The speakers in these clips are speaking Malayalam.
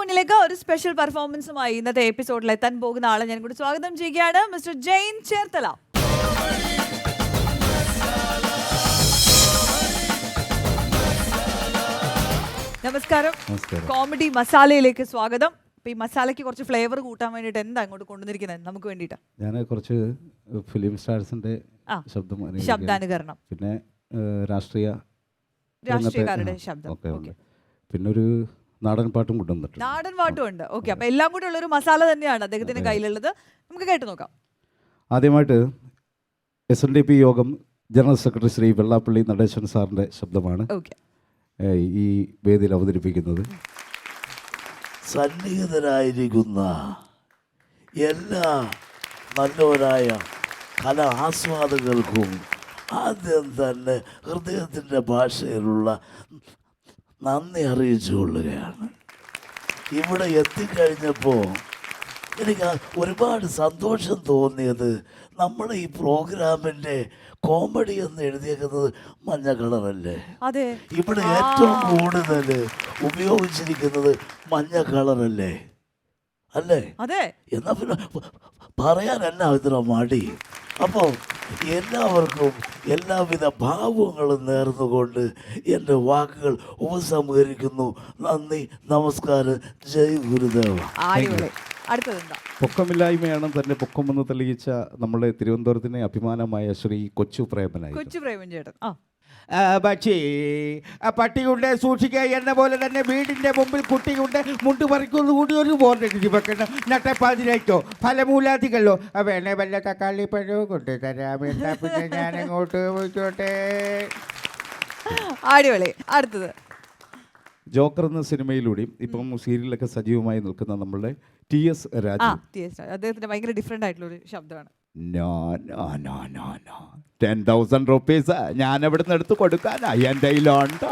മുന്നിലേക്ക് ഒരു സ്പെഷ്യൽ പെർഫോമൻസുമായി ഇന്നത്തെ എപ്പിസോഡിൽ എത്താൻ പോകുന്ന ആളെ ഞാൻ കൂടി സ്വാഗതം ചെയ്യുകയാണ്. മിസ്റ്റർ ജെയിൻ ചേർത്തല. നമസ്കാരം. കോമഡി മസാലയിലേക്ക് സ്വാഗതം. അപ്പൊ ഈ മസാലയ്ക്ക് കുറച്ച് ഫ്ലേവർ കൂട്ടാൻ വേണ്ടിയിട്ട് എന്താ അങ്ങോട്ട് കൊണ്ടുവന്നിരിക്കുന്നത് നമുക്ക് വേണ്ടിയിട്ട്? ഞാൻ കുറച്ച് ഫിലിം സ്റ്റാർസിന്റെ ശബ്ദാനുകരണം, പിന്നെ രാഷ്ട്രീയക്കാരുടെ ശബ്ദം ഒക്കെ ഉണ്ട്, പിന്നെ ഒരു നാടൻ പാട്ടും കൊണ്ടുവന്നിട്ടുണ്ട്. നാടൻ പാട്ടും ഉണ്ട്. ഓക്കെ, അപ്പൊ എല്ലാം കൂടെ ഉള്ളൊരു മസാല തന്നെയാണ് അദ്ദേഹത്തിന്റെ കയ്യിലുള്ളത്. നമുക്ക് കേട്ട് നോക്കാം. ആദ്യമായിട്ട് SNDP യോഗം ജനറൽ സെക്രട്ടറി ശ്രീ വെള്ളാപ്പള്ളി നടേശൻ സാറിന്റെ ശബ്ദമാണ് ഈ വേദിയിൽ അവതരിപ്പിക്കുന്നത്. സന്നിഹിതരായിരിക്കുന്ന എല്ലാ നല്ലവരായ കലാ ആസ്വാദകർക്കും ആദ്യം തന്നെ ഹൃദയത്തിൻ്റെ ഭാഷയിലുള്ള നന്ദി അറിയിച്ചുകൊള്ളുകയാണ്. ഇവിടെ എത്തിക്കഴിഞ്ഞപ്പോൾ എനിക്ക് ഒരുപാട് സന്തോഷം തോന്നിയത് നമ്മുടെ ഈ പ്രോഗ്രാമിൻ്റെ കോമഡി എന്ന് എഴുതിയേക്കുന്നത് മഞ്ഞ കളറല്ലേ? അതെ. ഇവിടെ ഏറ്റവും കൂടുതൽ ഉപയോഗിച്ചിരിക്കുന്നത് മഞ്ഞ കളറല്ലേ? അല്ലേ? അതെ. എന്നാ പിന്നെ പറയാൻ എന്നാ ഇത്ര മടി? അപ്പോൾ എല്ലാവർക്കും എല്ലാവിധ ഭാവങ്ങളും നേർന്നുകൊണ്ട് എൻ്റെ വാക്കുകൾ ഉപസംഹരിക്കുന്നു. നന്ദി, നമസ്കാരം, ജയ് ഗുരുദേവ. പൊക്കമില്ലായ്മയാണ് തന്നെ പൊക്കമെന്ന് തെളിയിച്ച നമ്മുടെ തിരുവനന്തപുരത്തിന് അഭിമാനമായ ശ്രീ കൊച്ചു പ്രേമൻ ചേട്ടൻ. പക്ഷേ പട്ടിയുണ്ട് സൂക്ഷിക്കുക എന്ന പോലെ തന്നെ വീടിൻ്റെ മുമ്പിൽ കുട്ടിയുണ്ട് മുണ്ട് പറിക്കുന്നു കൂടി ഒരു ബോർഡ് വെക്കണം. നട്ടപ്പാതിലേക്കോ ഫലമൂലാദികളോ വേണേ വല്ല തക്കാളി പഴവും കൊണ്ട് തരാം. എന്നാ പിന്നെ ഞാൻ അങ്ങോട്ട് പോയിക്കോട്ടെ. അടിപൊളി. അടുത്തത് ജോക്കർ എന്ന സിനിമയിലൂടെയും ഇപ്പം സീരിയലൊക്കെ സജീവമായി നിൽക്കുന്ന നമ്മളുടെ TS രാജു. അദ്ദേഹത്തിന് ഭയങ്കര ഡിഫറെന്റ് ആയിട്ടുള്ള ഒരു ശബ്ദമാണ്. 10,000 rupees ഞാൻ എവിടെ നിന്ന് എടുത്ത് കൊടുക്കാനാ? എൻ്റെ കയ്യിലുണ്ടോ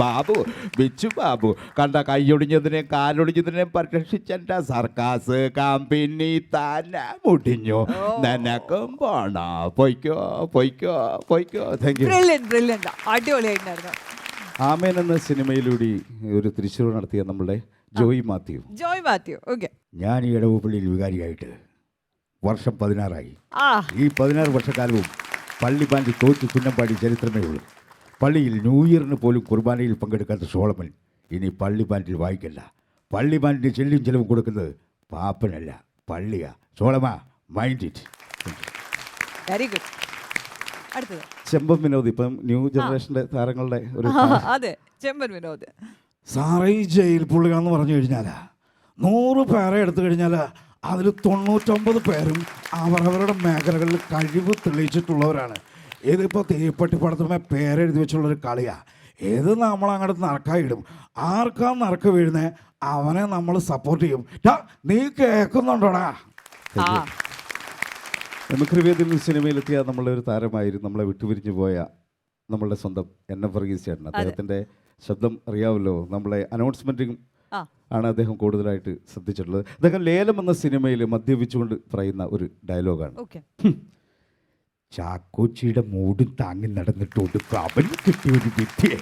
ബാബു, ബിച്ചു ബാബു കണ്ട കൈയൊടിഞ്ഞതിനെയും കാലൊടിഞ്ഞതിനെയും പരിരക്ഷിച്ചെൻ്റെ സർക്കാസ് കമ്പനി തന്നെ മുടിഞ്ഞു. നിനക്കും പോണോ? പൊയ്ക്കോ. Thank you. അടിപൊളിയായിട്ടുണ്ടായിരുന്നു. ആമേൻ എന്ന സിനിമയിലൂടെ ഒരു തിരിച്ചുവരവ് നടത്തിയ നമ്മളുടെ ജോയ് മാത്യു. ഓക്കെ. ഞാൻ ഈ ഇടവുപള്ളിയിൽ വികാരിയായിട്ട് വർഷം 16 ഈ 16 വർഷക്കാലവും പള്ളി ബാൻഡ് തോറ്റ് തുന്നമ്പാടി ചരിത്രമേ ഉള്ളൂ. പള്ളിയിൽ ന്യൂ ഇയറിന് പോലും കുർബാനയിൽ പങ്കെടുക്കാത്ത സോളമൻ ഇനി പള്ളി ബാൻഡിൽ വായിക്കല്ല. പള്ളി ബാൻഡിന് ചെല്ലും കൊടുക്കുന്നത് പാപ്പനല്ല, പള്ളിയാ. സോളമ, മൈൻഡ് ഇറ്റ്. Very good. അടുത്തത് ചെമ്പൻ വിനോദ്. ഇപ്പം ന്യൂ ജനറേഷൻ്റെ താരങ്ങളുടെ ഒരു ചെമ്പൻ വിനോദ് സാറേ. ഈ ജയിൽ പുള്ളികളെന്ന് പറഞ്ഞു കഴിഞ്ഞാൽ 100 പേരെ എടുത്തു കഴിഞ്ഞാൽ അതിൽ 99 പേരും അവരവരുടെ മേഖലകളിൽ കഴിവ് തെളിയിച്ചിട്ടുള്ളവരാണ്. ഇതിപ്പോൾ തീപ്പെട്ടി പടത്തുമ്പോൾ പേരെഴുതി വെച്ചുള്ളൊരു കളിയാണ്. ഏത് നമ്മളങ്ങോട്ട് നറക്കായിടും. ആർക്കാ നറക്ക് വീഴുന്നത് അവനെ നമ്മൾ സപ്പോർട്ട് ചെയ്യും. നീ കേൾക്കുന്നുണ്ടോടാ? മിമിക്രിവേദിയിൽ സിനിമയിലെത്തിയ നമ്മളുടെ ഒരു താരമായിരുന്നു നമ്മളെ വിട്ടുപിരിഞ്ഞു പോയ നമ്മളുടെ സ്വന്തം NF വർഗീസ് ചേട്ടൻ. അദ്ദേഹത്തിൻ്റെ ശബ്ദം അറിയാമല്ലോ. നമ്മളെ അനൗൺസ്മെൻറ്റിങ് ആണ് അദ്ദേഹം കൂടുതലായിട്ട് ശ്രദ്ധിച്ചിട്ടുള്ളത്. അദ്ദേഹം ലേലം എന്ന സിനിമയിൽ മദ്യപിച്ചുകൊണ്ട് പറയുന്ന ഒരു ഡയലോഗാണ്. ചാക്കോച്ചിയുടെ മൂടും താങ്ങി നടന്നിട്ട് ഒടുക്കുക അവന് കിട്ടിയൊരു വിദ്യയെ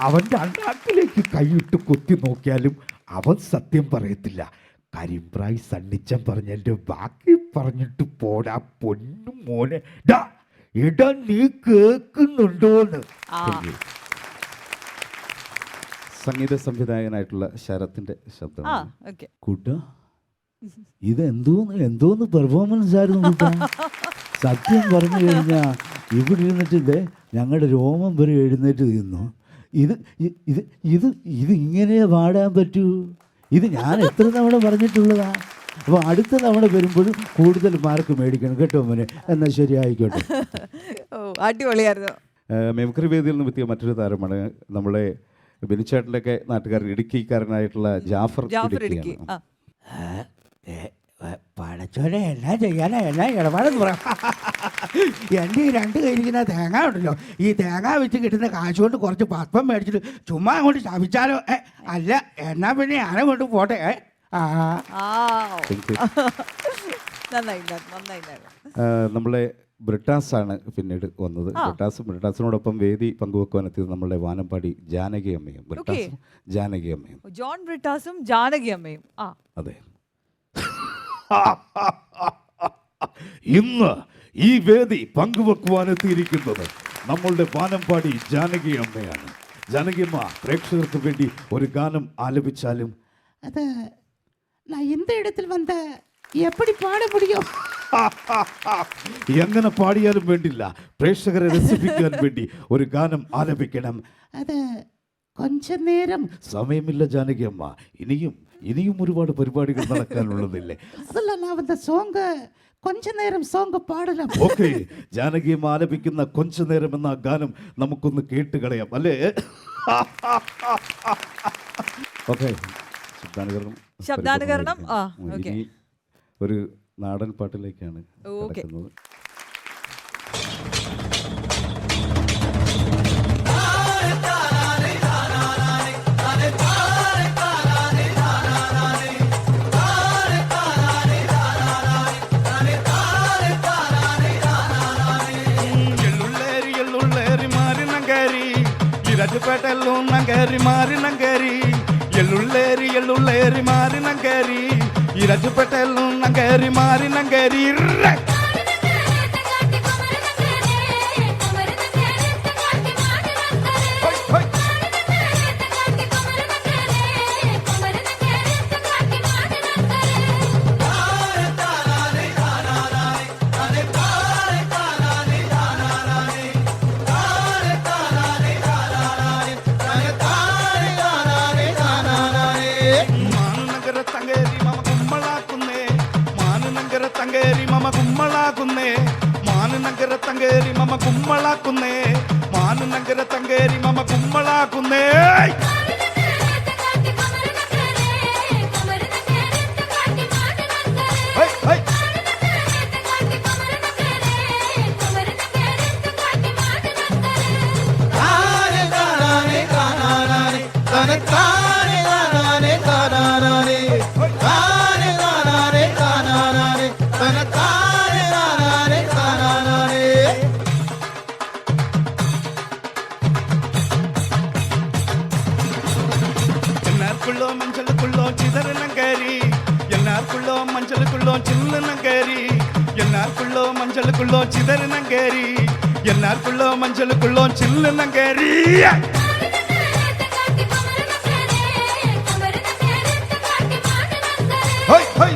അവൻ്റെ അണ്ണാക്കിലേക്ക് കൈയിട്ട് കൊത്തി നോക്കിയാലും അവൻ സത്യം പറയത്തില്ല. കരിമ്പ്രായി സണ്ണിച്ചൻ പറഞ്ഞതിൻ്റെ ബാക്കി പറഞ്ഞിട്ട് പോടാ പൊന്നു മോനെ. ഇടാ നീ കേൾക്കുന്നുണ്ടോന്ന്. സംഗീത സംവിധായകനായിട്ടുള്ള ശരത്തിന്റെ ശബ്ദമാണ്. കൂട്ട ഇത് എന്തോന്ന് പെർഫോമൻസ് ആയിരുന്നു കൂട്ടാ. സത്യം പറഞ്ഞു കഴിഞ്ഞാൽ ഇവിടെ ഇരുന്നിട്ട് ഞങ്ങളുടെ രോമം വരെ എഴുന്നേറ്റ് നിന്നു. ഇത് ഇങ്ങനെ പാടാൻ പറ്റൂ? ഇത് ഞാൻ എത്ര തവണ പറഞ്ഞിട്ടുള്ളതാ. അപ്പോൾ അടുത്ത തവണ വരുമ്പോഴും കൂടുതൽ മാർക്ക് മേടിക്കണം കേട്ടോ മോനെ. എന്നാൽ ശരി, ആയിക്കോട്ടെ. അടിപൊളിയായിരുന്നു. മിമിക്രി വേദിയിൽ നിന്ന് എത്തിയ മറ്റൊരു താരമാണ് നമ്മളെ ബെനിച്ചേട്ടൻ്റെയൊക്കെ നാട്ടുകാരൻ, ഇടുക്കിക്കാരനായിട്ടുള്ള ജാഫർ. പടച്ചോനെ എന്നാ ചെയ്യാനാ, എന്നാ ഇടപാടെന്ന് പറയാം. എൻ്റെ ഈ 2 കയ്യിരിക്കുന്ന തേങ്ങ ഉണ്ടല്ലോ, ഈ തേങ്ങ വെച്ച് കിട്ടുന്ന കാശ് കൊണ്ട് കുറച്ച് പത്മം മേടിച്ചിട്ട് ചുമ്മാ അങ്ങോട്ട് ശമിച്ചാലോ? അല്ല, എന്നാ പിന്നെ ഞാനെ കൊണ്ട് പോട്ടെ. നമ്മളെ ബ്രിട്ടാസാണ് പിന്നീട് വന്നത്. ബ്രിട്ടാസിനോടൊപ്പം വേദി പങ്കുവെക്കുവാനെത്തിയത് നമ്മളുടെ വാനമ്പാടി ജാനകി അമ്മയും. ബ്രിട്ടാസും ജാനകി അമ്മയും. ജോൺ ബ്രിട്ടാസും ജാനകി അമ്മയും. അതെ. ഇന്ന് ഈ വേദി പങ്കുവെക്കുവാനെത്തിയിരിക്കുന്നത് നമ്മളുടെ വാനമ്പാടി ജാനകി അമ്മയാണ്. ജാനകിയമ്മ പ്രേക്ഷകർക്ക് വേണ്ടി ഒരു ഗാനം ആലപിച്ചാലും. அது நான் இந்த இடத்தில் வந்த எப்படி பாட முடியும்? എങ്ങനെ പാടിയാലും വേണ്ടില്ല, പ്രേക്ഷകരെ രസിപ്പിക്കാൻ വേണ്ടി ഒരു ഗാനം ആലപിക്കണം. அது கொஞ்ச நேரம் സമയമില്ല ജാനകിയമ്മ, ഇനിയും ഒരുപാട് പരിപാടികൾ നടക്കാനുള്ളതില്ലേ? அதில் நான் வந்த சோங்க கொஞ்ச நேரம் சோங்க பாடலாம். ഓക്കെ, ജാനകിയമ്മ ആലപിക്കുന്ന കൊഞ്ച നേരം എന്ന ഗാനം നമുക്കൊന്ന് കേട്ട് കളയാം അല്ലേ? ഓക്കെ, ശബ്ദാനുകരണം. ഇനി ഒരു നാടൻ പാട്ടിലേക്കാണ് ഓക്കെ. കിടക്കുന്നത്. రాజపేటలో నంగరి మారి నంగరి ఎల్లుళ్ళేరి మారి నంగరి ఈ రాజపేటలో నంగరి మారి నంగరి ತಂಗೇರಿ ಮಮ ಕುಮ್ಮಳಾಕುನ್ನೆ ಮಾನು ನಗರ ತಂಗೇರಿ ಮಮ ಕುಮ್ಮಳಾಕುನ್ನೆ మంచలుకుల్లో చిదరిన గేరి ఎన్నార్కుల్లో మంచలుకుల్లో చిల్లున గేరి హోయ్ హోయ్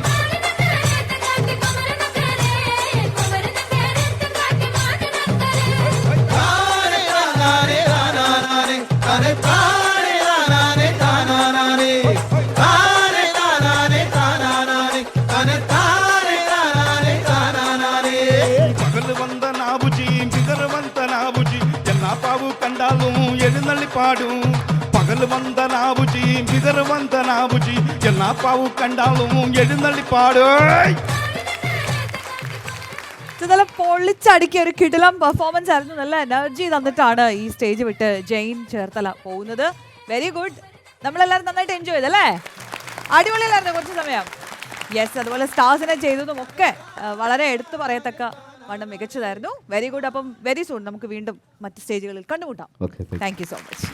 പാടും പകൽ വന്ന നാവുജി വിതർ വന്ന നാവുജി എല്ലാ പാവു കണ്ടാലും എഴുന്നള്ളി പാടും. നല്ല പൊള്ളിച്ചടുക്കിയ ഒരു കിടിലം പെർഫോമൻസ് ആയിരുന്നു. നല്ല എനർജി തന്നിട്ടാണ് ഈ സ്റ്റേജ് വിട്ട് ജെയിൻ ചേർത്തല പോകുന്നത്. Very good. നമ്മളെല്ലാവരും നന്നായിട്ട് എൻജോയ് ചെയ്തല്ലേ? അടിപൊളിയല്ലായിരുന്നു കുറച്ച് സമയം. യെസ്, അതുപോലെ സ്റ്റാർസിനെ ചെയ്തതും ഒക്കെ വളരെ എടുത്തു പറയത്തക്ക വണ്ണം മികച്ചതായിരുന്നു. Very good. അപ്പം വെരി സൂൺ നമുക്ക് വീണ്ടും മറ്റ് സ്റ്റേജുകളിൽ കണ്ടുമുട്ടാം. Okay, thank you so much.